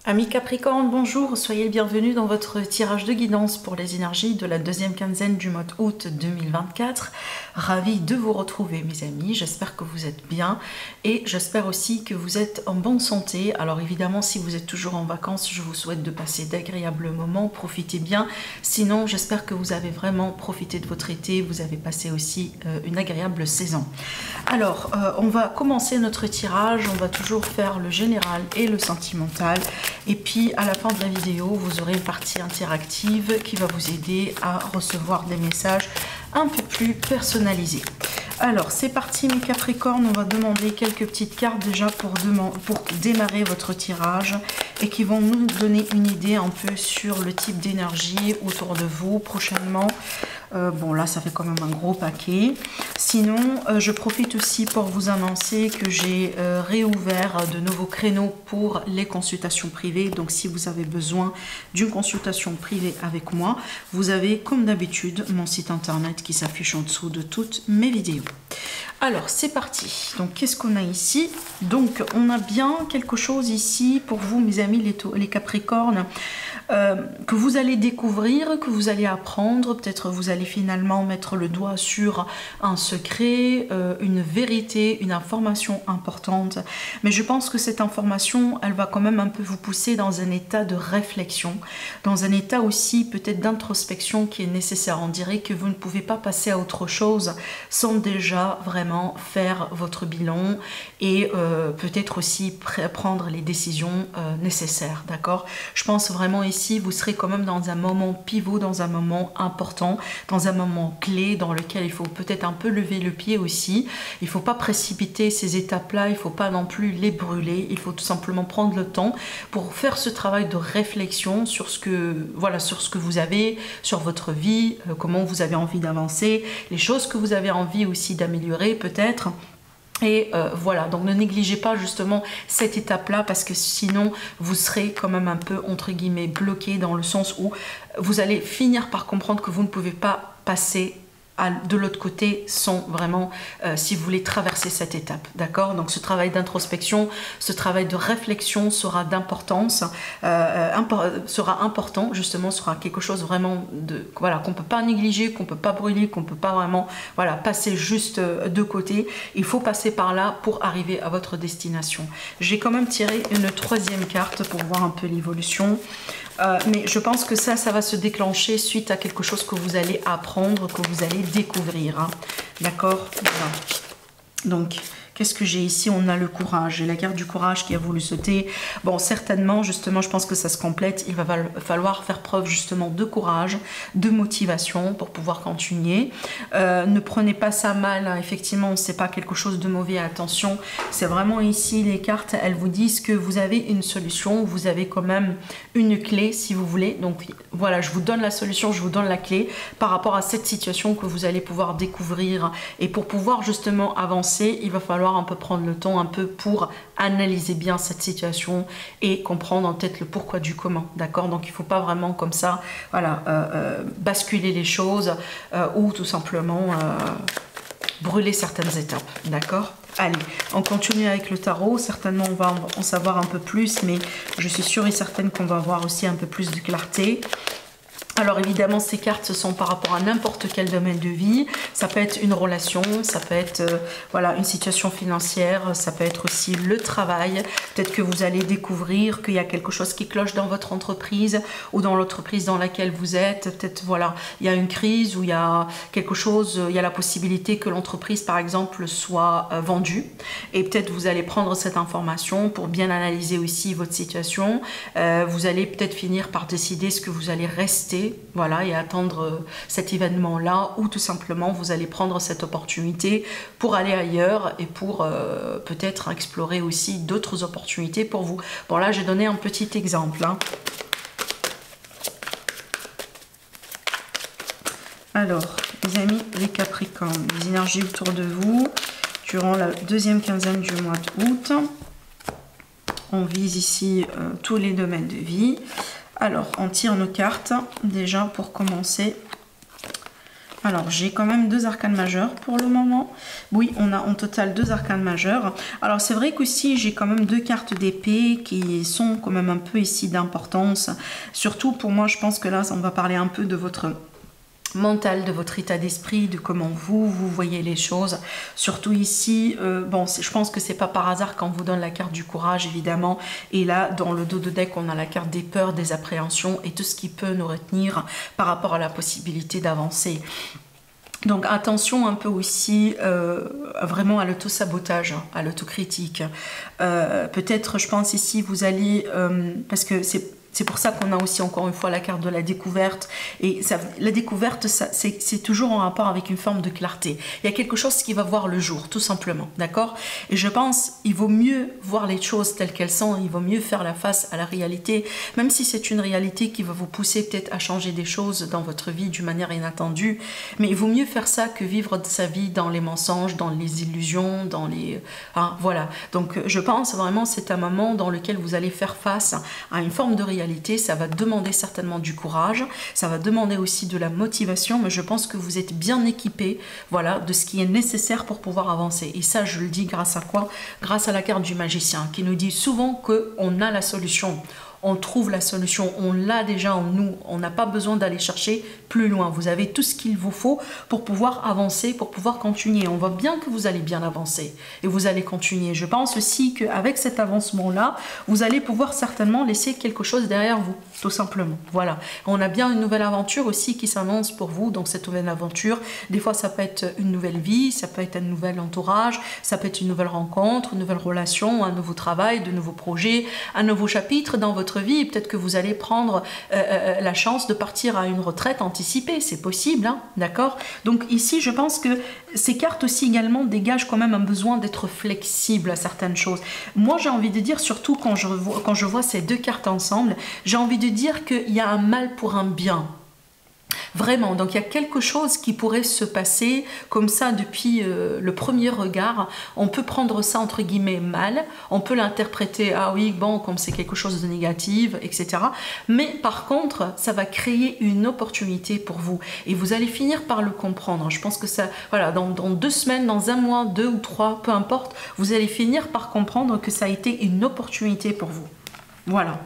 Amis Capricorne, bonjour, soyez le bienvenu dans votre tirage de guidance pour les énergies de la deuxième quinzaine du mois d'août 2024. Ravi de vous retrouver mes amis, j'espère que vous êtes bien et j'espère aussi que vous êtes en bonne santé. Alors évidemment, si vous êtes toujours en vacances, je vous souhaite de passer d'agréables moments, profitez bien. Sinon, j'espère que vous avez vraiment profité de votre été, vous avez passé aussi une agréable saison. Alors, on va commencer notre tirage, on va toujours faire le général et le sentimental. Et puis à la fin de la vidéo, vous aurez une partie interactive qui va vous aider à recevoir des messages un peu plus personnalisés. Alors c'est parti mes Capricornes, on va demander quelques petites cartes déjà pour démarrer votre tirage et qui vont nous donner une idée un peu sur le type d'énergie autour de vous prochainement. Bon là ça fait quand même un gros paquet. Sinon je profite aussi pour vous annoncer que j'ai réouvert de nouveaux créneaux pour les consultations privées. Donc si vous avez besoin d'une consultation privée avec moi, vous avez comme d'habitude mon site internet qui s'affiche en dessous de toutes mes vidéos. Alors c'est parti, donc qu'est-ce qu'on a ici? Donc on a bien quelque chose ici pour vous mes amis les Capricornes, que vous allez découvrir, que vous allez apprendre, peut-être vous allez finalement mettre le doigt sur un secret, une vérité, une information importante, mais je pense que cette information elle va quand même un peu vous pousser dans un état de réflexion, dans un état aussi peut-être d'introspection qui est nécessaire. On dirait que vous ne pouvez pas passer à autre chose sans déjà vraiment faire votre bilan et peut-être aussi prendre les décisions nécessaires, d'accord? Je pense vraiment ici vous serez quand même dans un moment pivot, dans un moment important, dans un moment clé dans lequel il faut peut-être un peu lever le pied aussi. Il ne faut pas précipiter ces étapes-là, il ne faut pas non plus les brûler, il faut tout simplement prendre le temps pour faire ce travail de réflexion sur ce que, voilà, sur ce que vous avez, sur votre vie, comment vous avez envie d'avancer, les choses que vous avez envie aussi d'améliorer peut-être. Et voilà, donc ne négligez pas justement cette étape-là parce que sinon vous serez quand même un peu entre guillemets bloqué dans le sens où vous allez finir par comprendre que vous ne pouvez pas passer de l'autre côté sans vraiment, si vous voulez traverser cette étape, d'accord? Donc ce travail d'introspection, ce travail de réflexion sera d'importance, sera important justement, sera quelque chose vraiment de, voilà, qu'on peut pas négliger, qu'on peut pas brûler, qu'on peut pas vraiment, voilà, passer juste de côté. Il faut passer par là pour arriver à votre destination. J'ai quand même tiré une troisième carte pour voir un peu l'évolution. Mais je pense que ça va se déclencher suite à quelque chose que vous allez apprendre, que vous allez découvrir. Hein. D'accord? Voilà. Donc, qu'est-ce que j'ai ici? On a le courage. J'ai la carte du courage qui a voulu sauter. Bon, certainement, justement, je pense que ça se complète. Il va falloir faire preuve, justement, de courage, de motivation pour pouvoir continuer. Ne prenez pas ça mal. Hein. Effectivement, c'est pas quelque chose de mauvais. Attention, c'est vraiment ici, les cartes, elles vous disent que vous avez une solution. Vous avez quand même une clé, si vous voulez. Donc, voilà, je vous donne la solution, je vous donne la clé par rapport à cette situation que vous allez pouvoir découvrir. Et pour pouvoir, justement, avancer, il va falloir un peu prendre le temps un peu pour analyser bien cette situation et comprendre en tête le pourquoi du comment, d'accord? Donc il ne faut pas vraiment comme ça, voilà, basculer les choses ou tout simplement brûler certaines étapes, d'accord? Allez, on continue avec le tarot. Certainement on va en savoir un peu plus, mais je suis sûre et certaine qu'on va avoir aussi un peu plus de clarté. Alors évidemment, ces cartes, ce sont par rapport à n'importe quel domaine de vie. Ça peut être une relation, ça peut être voilà, une situation financière, ça peut être aussi le travail. Peut-être que vous allez découvrir qu'il y a quelque chose qui cloche dans votre entreprise ou dans l'entreprise dans laquelle vous êtes. Peut-être voilà, il y a une crise ou il y a quelque chose, il y a la possibilité que l'entreprise par exemple soit vendue. Et peut-être vous allez prendre cette information pour bien analyser aussi votre situation. Vous allez peut-être finir par décider ce que vous allez rester, voilà, et attendre cet événement-là, ou tout simplement vous allez prendre cette opportunité pour aller ailleurs et pour peut-être explorer aussi d'autres opportunités pour vous. Bon là j'ai donné un petit exemple. Hein. Alors les amis, les Capricornes, les énergies autour de vous durant la deuxième quinzaine du mois d'août. On vise ici tous les domaines de vie. Alors, on tire nos cartes, déjà pour commencer. Alors, j'ai quand même 2 arcanes majeures pour le moment. Oui, on a en total 2 arcanes majeures. Alors, c'est vrai qu'aussi, j'ai quand même 2 cartes d'épée qui sont quand même un peu ici d'importance. Surtout pour moi, je pense que là, on va parler un peu de votre mental, de votre état d'esprit, de comment vous voyez les choses. Surtout ici, bon, je pense que c'est pas par hasard qu'on vous donne la carte du courage, évidemment. Et là, dans le dos de deck, on a la carte des peurs, des appréhensions et tout ce qui peut nous retenir par rapport à la possibilité d'avancer. Donc attention un peu aussi vraiment à l'auto-sabotage, à l'autocritique. Peut-être, je pense ici, vous allez, parce que c'est pour ça qu'on a aussi encore une fois la carte de la découverte. Et ça, la découverte, c'est toujours en rapport avec une forme de clarté. Il y a quelque chose qui va voir le jour, tout simplement. D'accord? Et je pense il vaut mieux voir les choses telles qu'elles sont. Il vaut mieux faire la face à la réalité. Même si c'est une réalité qui va vous pousser peut-être à changer des choses dans votre vie d'une manière inattendue. Mais il vaut mieux faire ça que vivre sa vie dans les mensonges, dans les illusions, dans les... Hein, voilà. Donc je pense vraiment c'est un moment dans lequel vous allez faire face à une forme de réalité. Ça va demander certainement du courage, ça va demander aussi de la motivation, mais je pense que vous êtes bien équipé, voilà, de ce qui est nécessaire pour pouvoir avancer. Et ça, je le dis grâce à quoi? Grâce à la carte du magicien, qui nous dit souvent qu'on a la solution. On trouve la solution, on l'a déjà en nous, on n'a pas besoin d'aller chercher plus loin. Vous avez tout ce qu'il vous faut pour pouvoir avancer, pour pouvoir continuer. On voit bien que vous allez bien avancer et vous allez continuer. Je pense aussi qu'avec cet avancement-là, vous allez pouvoir certainement laisser quelque chose derrière vous, tout simplement. Voilà. On a bien une nouvelle aventure aussi qui s'annonce pour vous, donc cette nouvelle aventure, des fois ça peut être une nouvelle vie, ça peut être un nouvel entourage, ça peut être une nouvelle rencontre, une nouvelle relation, un nouveau travail, de nouveaux projets, un nouveau chapitre dans votre vie. Peut-être que vous allez prendre la chance de partir à une retraite anticipée, c'est possible, hein, d'accord? Donc ici, je pense que ces cartes aussi également dégagent quand même un besoin d'être flexible à certaines choses. Moi, j'ai envie de dire, surtout quand je vois ces 2 cartes ensemble, j'ai envie de dire qu'il y a un mal pour un bien. Vraiment, donc il y a quelque chose qui pourrait se passer comme ça depuis le premier regard. On peut prendre ça entre guillemets mal, on peut l'interpréter, ah oui, bon, comme c'est quelque chose de négatif, etc. Mais par contre, ça va créer une opportunité pour vous et vous allez finir par le comprendre. Je pense que ça, voilà, dans 2 semaines, dans 1 mois, 2 ou 3, peu importe, vous allez finir par comprendre que ça a été une opportunité pour vous. Voilà.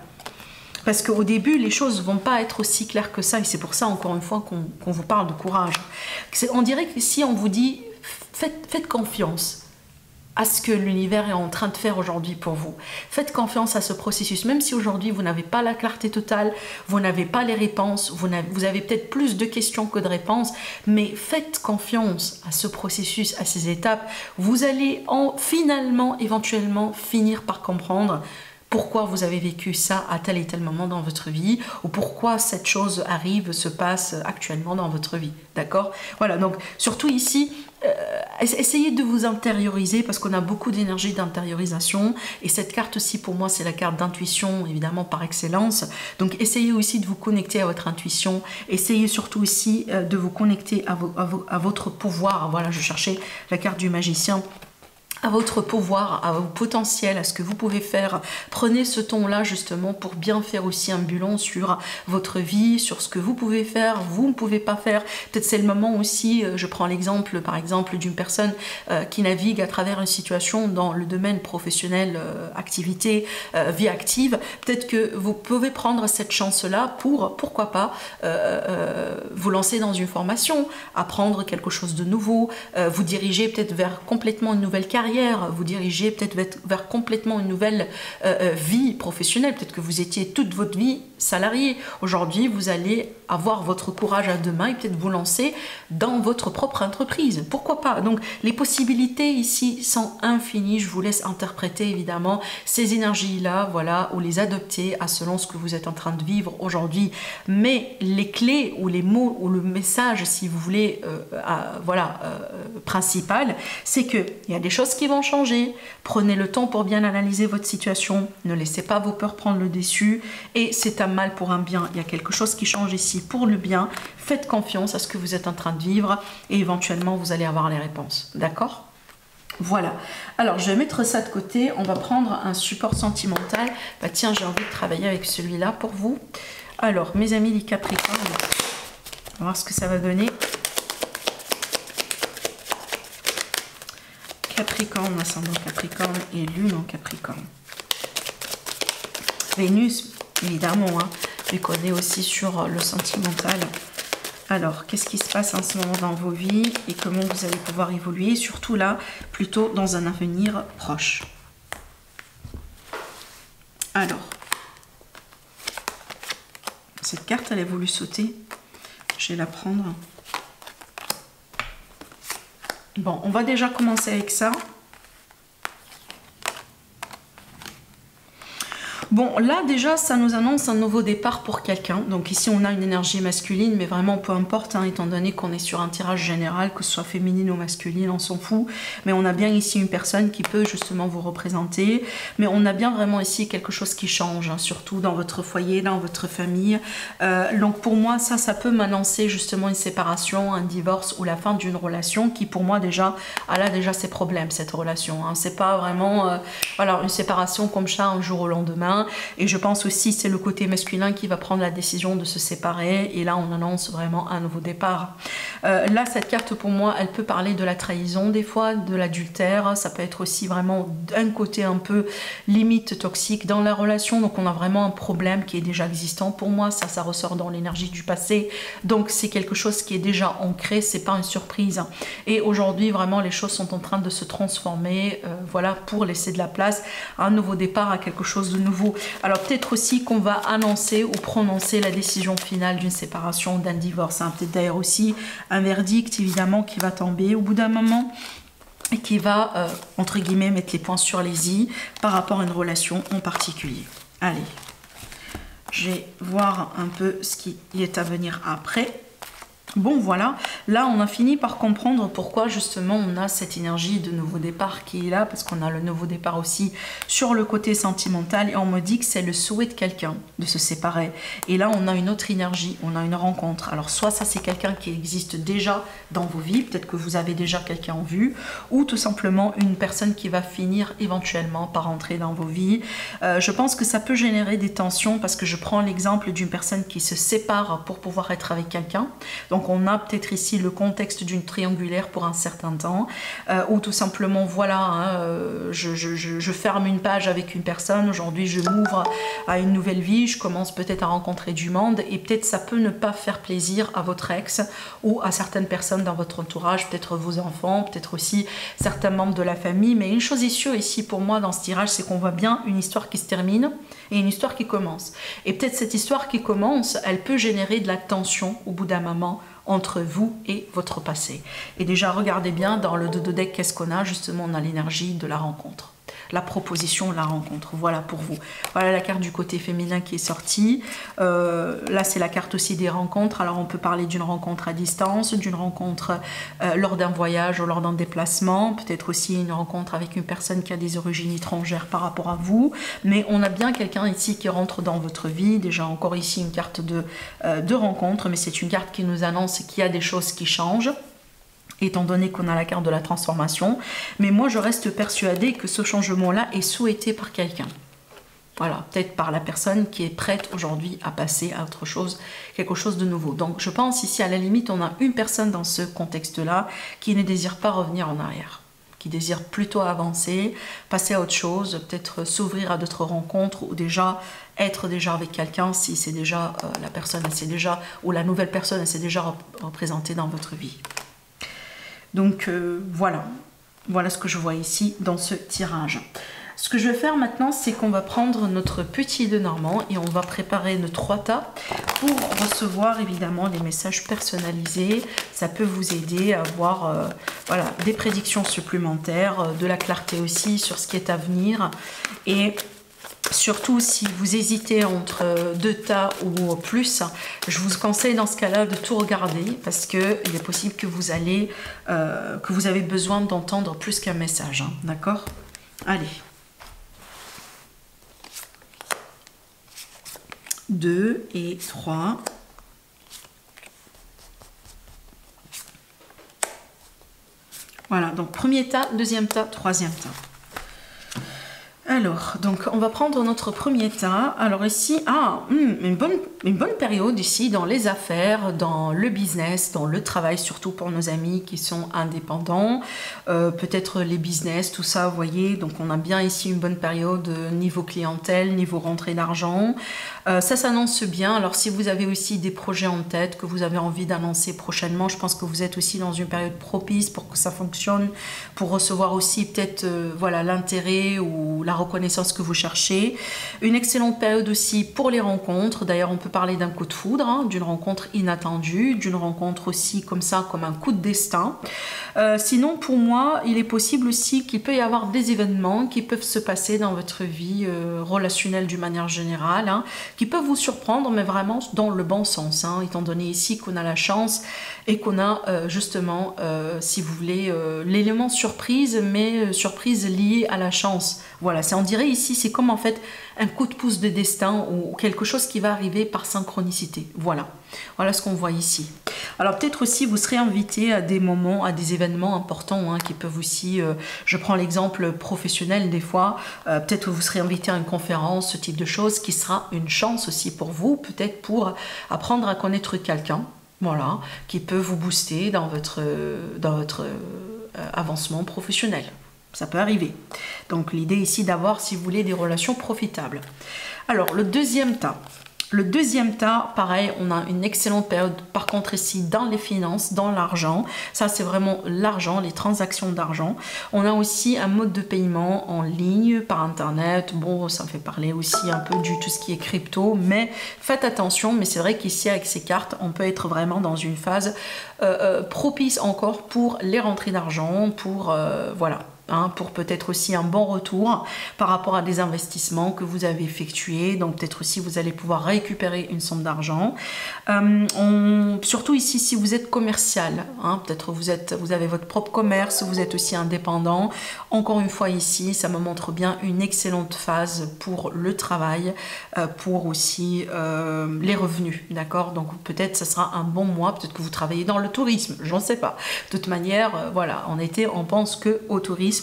Parce qu'au début, les choses ne vont pas être aussi claires que ça. Et c'est pour ça, encore une fois, qu'on vous parle de courage. On dirait que si on vous dit, faites confiance à ce que l'univers est en train de faire aujourd'hui pour vous. Faites confiance à ce processus. Même si aujourd'hui, vous n'avez pas la clarté totale, vous n'avez pas les réponses, vous avez peut-être plus de questions que de réponses, mais faites confiance à ce processus, à ces étapes. Vous allez finalement, éventuellement, finir par comprendre pourquoi vous avez vécu ça à tel et tel moment dans votre vie, ou pourquoi cette chose arrive, se passe actuellement dans votre vie, d'accord? Voilà, donc surtout ici, essayez de vous intérioriser, parce qu'on a beaucoup d'énergie d'intériorisation, et cette carte aussi pour moi c'est la carte d'intuition, évidemment par excellence, donc essayez aussi de vous connecter à votre intuition, essayez surtout aussi de vous connecter à votre pouvoir. Voilà, je cherchais la carte du magicien, à votre pouvoir, à vos potentiels, à ce que vous pouvez faire. Prenez ce ton-là justement pour bien faire aussi un bilan sur votre vie, sur ce que vous pouvez faire, vous ne pouvez pas faire. Peut-être c'est le moment aussi, je prends l'exemple par exemple d'une personne qui navigue à travers une situation dans le domaine professionnel, activité, vie active. Peut-être que vous pouvez prendre cette chance-là pour, pourquoi pas, vous lancer dans une formation, apprendre quelque chose de nouveau, vous diriger peut-être vers complètement une nouvelle carrière, vous dirigez peut-être vers complètement une nouvelle vie professionnelle. Peut-être que vous étiez toute votre vie salarié. Aujourd'hui, vous allez avoir votre courage à 2 mains et peut-être vous lancer dans votre propre entreprise. Pourquoi pas? Donc, les possibilités ici sont infinies. Je vous laisse interpréter évidemment ces énergies-là, voilà, ou les adopter à selon ce que vous êtes en train de vivre aujourd'hui. Mais les clés ou les mots ou le message, si vous voulez, principal, c'est qu'il y a des choses qui vont changer. Prenez le temps pour bien analyser votre situation. Ne laissez pas vos peurs prendre le dessus. Et c'est un mal pour un bien. Il y a quelque chose qui change ici pour le bien. Faites confiance à ce que vous êtes en train de vivre et éventuellement vous allez avoir les réponses. D'accord ? Voilà. Alors, je vais mettre ça de côté. On va prendre un support sentimental. Bah tiens, j'ai envie de travailler avec celui-là pour vous. Alors, mes amis les Capricornes, on va voir ce que ça va donner. Capricorne, ascendant Capricorne et Lune en Capricorne. Vénus, évidemment, hein, vu qu'on est aussi sur le sentimental. Alors, qu'est-ce qui se passe en ce moment dans vos vies et comment vous allez pouvoir évoluer, surtout là, plutôt dans un avenir proche. Alors, cette carte, elle a voulu sauter. Je vais la prendre. Bon, on va déjà commencer avec ça. Bon, là déjà, ça nous annonce un nouveau départ pour quelqu'un. Donc ici, on a une énergie masculine, mais vraiment peu importe, hein, étant donné qu'on est sur un tirage général, que ce soit féminine ou masculine, on s'en fout. Mais on a bien ici une personne qui peut justement vous représenter. Mais on a bien vraiment ici quelque chose qui change, hein, surtout dans votre foyer, dans votre famille. Donc pour moi, ça peut m'annoncer justement une séparation, un divorce ou la fin d'une relation qui pour moi déjà, elle a déjà ses problèmes, cette relation. Hein. C'est pas vraiment voilà, une séparation comme ça un jour au lendemain. Et je pense aussi c'est le côté masculin qui va prendre la décision de se séparer et là on annonce vraiment un nouveau départ. Là cette carte pour moi elle peut parler de la trahison des fois, de l'adultère, ça peut être aussi vraiment d'un côté un peu limite toxique dans la relation, donc on a vraiment un problème qui est déjà existant pour moi, ça ressort dans l'énergie du passé, donc c'est quelque chose qui est déjà ancré, c'est pas une surprise et aujourd'hui vraiment les choses sont en train de se transformer, voilà, pour laisser de la place à un nouveau départ, à quelque chose de nouveau. Alors peut-être aussi qu'on va annoncer ou prononcer la décision finale d'une séparation, d'un divorce. Hein. Peut-être d'ailleurs aussi un verdict évidemment qui va tomber au bout d'un moment et qui va, entre guillemets, mettre les points sur les i par rapport à une relation en particulier. Allez, je vais voir un peu ce qui est à venir après. Bon voilà, là on a fini par comprendre pourquoi justement on a cette énergie de nouveau départ qui est là, parce qu'on a le nouveau départ aussi sur le côté sentimental et on me dit que c'est le souhait de quelqu'un de se séparer. Et là on a une autre énergie, on a une rencontre. Alors soit ça c'est quelqu'un qui existe déjà dans vos vies, peut-être que vous avez déjà quelqu'un en vue, ou tout simplement une personne qui va finir éventuellement par entrer dans vos vies. Je pense que ça peut générer des tensions parce que je prends l'exemple d'une personne qui se sépare pour pouvoir être avec quelqu'un. Donc on a peut-être ici le contexte d'une triangulaire pour un certain temps, ou tout simplement voilà, hein, je ferme une page avec une personne, aujourd'hui je m'ouvre à une nouvelle vie, je commence peut-être à rencontrer du monde et peut-être ça peut ne pas faire plaisir à votre ex ou à certaines personnes dans votre entourage, peut-être vos enfants, peut-être aussi certains membres de la famille, mais une chose est sûre ici pour moi dans ce tirage, c'est qu'on voit bien une histoire qui se termine et une histoire qui commence. Et peut-être cette histoire qui commence, elle peut générer de la tension au bout d'un moment entre vous et votre passé. Et déjà, regardez bien dans le dodo deck, qu'est-ce qu'on a? Justement, on a l'énergie de la rencontre. La proposition, la rencontre. Voilà pour vous. Voilà la carte du côté féminin qui est sortie. Là, c'est la carte aussi des rencontres. Alors, on peut parler d'une rencontre à distance, d'une rencontre lors d'un voyage ou lors d'un déplacement. Peut-être aussi une rencontre avec une personne qui a des origines étrangères par rapport à vous. Mais on a bien quelqu'un ici qui rentre dans votre vie. Déjà, encore ici, une carte de rencontre. Mais c'est une carte qui nous annonce qu'il y a des choses qui changent, étant donné qu'on a la carte de la transformation. Mais moi, je reste persuadée que ce changement-là est souhaité par quelqu'un. Voilà, peut-être par la personne qui est prête aujourd'hui à passer à autre chose, quelque chose de nouveau. Donc, je pense ici, à la limite, on a une personne dans ce contexte-là qui ne désire pas revenir en arrière, qui désire plutôt avancer, passer à autre chose, peut-être s'ouvrir à d'autres rencontres ou déjà être déjà avec quelqu'un si c'est déjà la personne, elle s'est déjà, ou la nouvelle personne, elle s'est déjà représentée dans votre vie. Donc voilà ce que je vois ici dans ce tirage. Ce que je vais faire maintenant, c'est qu'on va prendre notre petit de Normand et on va préparer nos 3 tas pour recevoir évidemment des messages personnalisés. Ça peut vous aider à avoir voilà, des prédictions supplémentaires, de la clarté aussi sur ce qui est à venir. Et surtout, si vous hésitez entre 2 tas ou plus, je vous conseille dans ce cas-là de tout regarder parce qu'il est possible que vous avez besoin d'entendre plus qu'un message. Hein, d'accord? Allez. 2 et 3. Voilà, donc premier tas, deuxième tas, troisième tas. Alors, donc on va prendre notre premier tas. Alors ici, une bonne période ici dans les affaires, dans le business, dans le travail, surtout pour nos amis qui sont indépendants, peut-être les business, tout ça, vous voyez. Donc on a bien ici une bonne période niveau clientèle, niveau rentrée d'argent. Ça s'annonce bien. Alors si vous avez aussi des projets en tête que vous avez envie d'annoncer prochainement, je pense que vous êtes aussi dans une période propice pour que ça fonctionne, pour recevoir aussi peut-être voilà, l'intérêt ou la reconnaissance que vous cherchez. Une excellente période aussi pour les rencontres. D'ailleurs, on peut parler d'un coup de foudre, hein, d'une rencontre inattendue, d'une rencontre aussi comme ça, comme un coup de destin. Sinon, pour moi, il est possible aussi qu'il peut y avoir des événements qui peuvent se passer dans votre vie relationnelle d'une manière générale, hein, qui peuvent vous surprendre, mais vraiment dans le bon sens, hein, étant donné ici qu'on a la chance et qu'on a justement, si vous voulez, l'élément surprise, mais surprise liée à la chance. Voilà, on dirait ici, c'est comme en fait un coup de pouce de destin ou quelque chose qui va arriver par synchronicité. Voilà, voilà ce qu'on voit ici. Alors peut-être aussi vous serez invité à des moments, à des événements importants, hein, qui peuvent aussi, je prends l'exemple professionnel des fois, peut-être que vous serez invité à une conférence, ce type de choses qui sera une chance aussi pour vous, peut-être pour apprendre à connaître quelqu'un, voilà, qui peut vous booster dans votre avancement professionnel. Ça peut arriver. Donc l'idée ici d'avoir, si vous voulez, des relations profitables. Alors le deuxième tas. Le deuxième tas, pareil, on a une excellente période, par contre ici, dans les finances, dans l'argent. Ça, c'est vraiment l'argent, les transactions d'argent. On a aussi un mode de paiement en ligne, par Internet. Bon, ça fait parler aussi un peu du tout ce qui est crypto, mais faites attention. Mais c'est vrai qu'ici, avec ces cartes, on peut être vraiment dans une phase propice encore pour les rentrées d'argent, pour, voilà. Hein, pour peut-être aussi un bon retour par rapport à des investissements que vous avez effectués. Donc peut-être aussi vous allez pouvoir récupérer une somme d'argent. Surtout ici, si vous êtes commercial, hein, peut-être vous avez votre propre commerce, vous êtes aussi indépendant. Encore une fois ici, ça me montre bien une excellente phase pour le travail, pour aussi les revenus. D'accord? Donc peut-être ce sera un bon mois, peut-être que vous travaillez dans le tourisme, j'en sais pas. De toute manière, voilà, en été, on pense que au tourisme,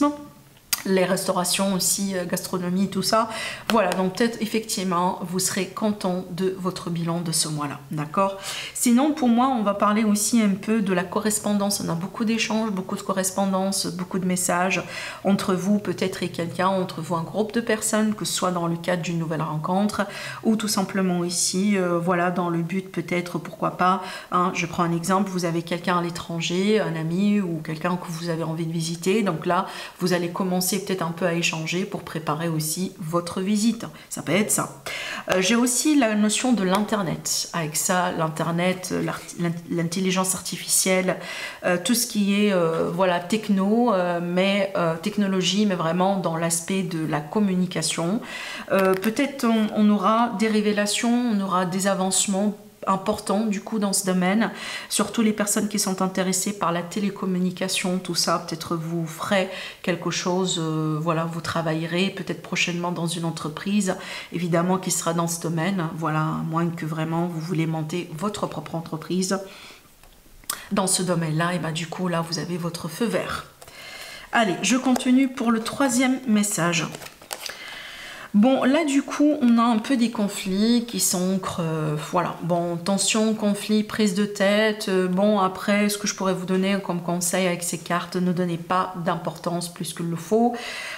les restaurations aussi, gastronomie, tout ça. Voilà, donc peut-être effectivement, vous serez content de votre bilan de ce mois-là, d'accord? Sinon, pour moi, on va parler aussi un peu de la correspondance. On a beaucoup d'échanges, beaucoup de correspondances, beaucoup de messages entre vous, peut-être et quelqu'un, entre vous, un groupe de personnes, que ce soit dans le cadre d'une nouvelle rencontre ou tout simplement ici, voilà, dans le but peut-être, pourquoi pas, hein, je prends un exemple, vous avez quelqu'un à l'étranger, un ami ou quelqu'un que vous avez envie de visiter, donc là, vous allez commencer peut-être un peu à échanger pour préparer aussi votre visite. Ça peut être ça. J'ai aussi la notion de l'internet. Avec ça, l'internet, l'intelligence artificielle, tout ce qui est voilà, technologie, mais vraiment dans l'aspect de la communication. Peut-être on aura des révélations, on aura des avancements important du coup dans ce domaine, surtout les personnes qui sont intéressées par la télécommunication, tout ça, peut-être vous ferez quelque chose, voilà, vous travaillerez peut-être prochainement dans une entreprise, évidemment qui sera dans ce domaine, voilà, à moins que vraiment vous voulez monter votre propre entreprise dans ce domaine-là, et ben du coup là vous avez votre feu vert. Allez, je continue pour le troisième message. Bon, là du coup, on a un peu des conflits qui s'ancrent, voilà, bon, tension, conflit, prise de tête, bon, après, ce que je pourrais vous donner comme conseil avec ces cartes, ne donnez pas d'importance plus qu'il le faut,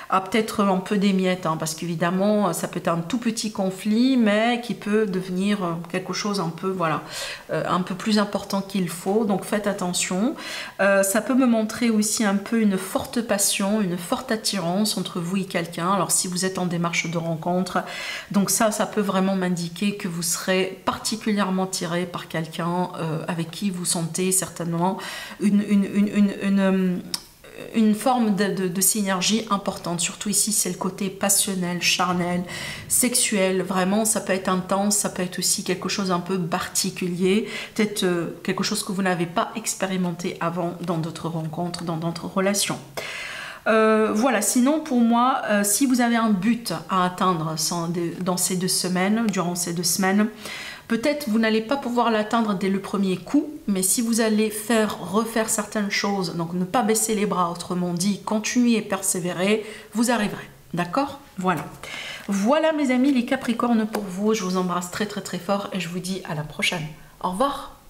à peut-être un peu des miettes, hein, parce qu'évidemment, ça peut être un tout petit conflit, mais qui peut devenir quelque chose un peu, voilà, un peu plus important qu'il faut, donc faites attention. Ça peut me montrer aussi un peu une forte passion, une forte attirance entre vous et quelqu'un, alors si vous êtes en démarche de rencontre, donc ça peut vraiment m'indiquer que vous serez particulièrement tiré par quelqu'un avec qui vous sentez certainement une forme de synergie importante. Surtout ici, c'est le côté passionnel, charnel, sexuel. Vraiment, ça peut être intense, ça peut être aussi quelque chose un peu particulier. Peut-être quelque chose que vous n'avez pas expérimenté avant dans d'autres rencontres, dans d'autres relations. Voilà, sinon pour moi, si vous avez un but à atteindre dans ces 2 semaines, durant ces 2 semaines, peut-être vous n'allez pas pouvoir l'atteindre dès le premier coup, mais si vous allez refaire certaines choses, donc ne pas baisser les bras, autrement dit, continuer et persévérer, vous arriverez. D'accord ? Voilà. Voilà mes amis les Capricornes pour vous. Je vous embrasse très très très fort et je vous dis à la prochaine. Au revoir.